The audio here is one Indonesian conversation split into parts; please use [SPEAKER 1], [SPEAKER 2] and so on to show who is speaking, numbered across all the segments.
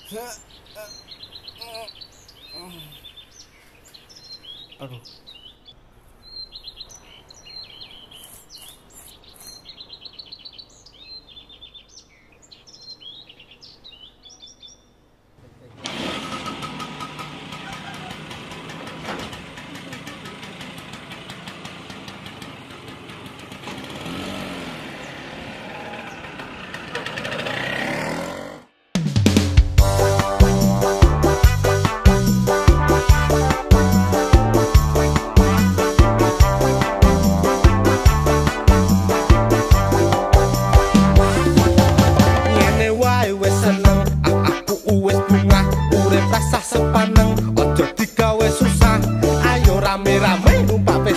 [SPEAKER 1] Aduh.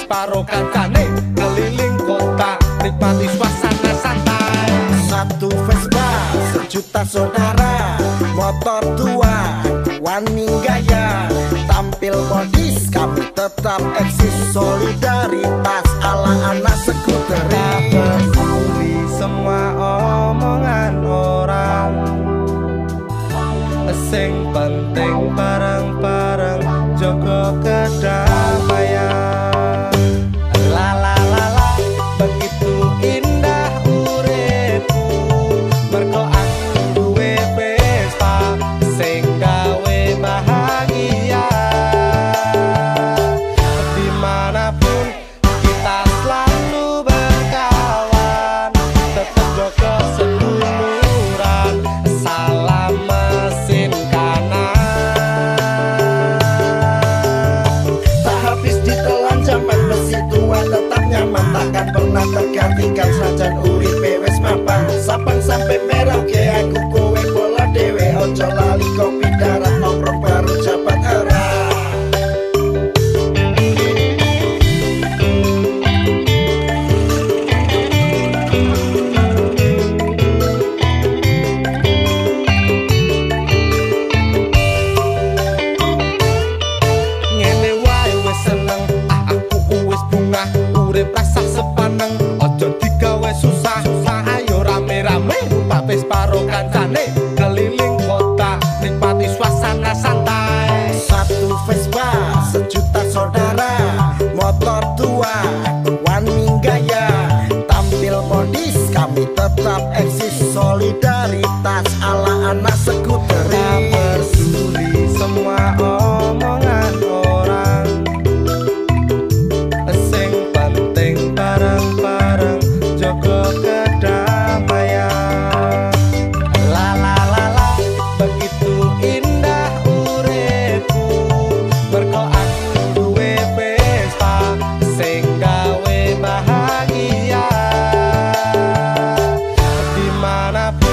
[SPEAKER 1] Paro kancane keliling kota nikmati suasana santai.
[SPEAKER 2] Satu Vespa, sejuta saudara, motor tua, wani gaya, tampil modis, kami tetap eksis. Solidaritas ala anak skuter.
[SPEAKER 1] Tak peduli semua omongan orang, sing penting bareng-bareng jaga kedamaian.
[SPEAKER 2] Takkan pernah tergantikan sajan uripe wis mapan. Sapan sampai merauke aku kowe pola dewe. Ojo lali kopi darat nongkrong baru jabat arah.
[SPEAKER 1] Ngene wae wis seneng, aku wis bungah. Urip rasa sepaneng, ojo digawe susah. Ayo rame-rame numpak Vespa karo kancane keliling kota nikmati suasana santai.
[SPEAKER 2] Satu Vespa, sejuta saudara, motor tua, wani gaya, tampil modis, kami tetap eksis. Solidaritas ala anak skuter.
[SPEAKER 1] Tak peduli semua omongan orang, sing penting bareng-bareng jaga kedamaian. La la la la, begitu indah uripku, mergo aku duwe Vespa sing gawe bahagia dimanapun.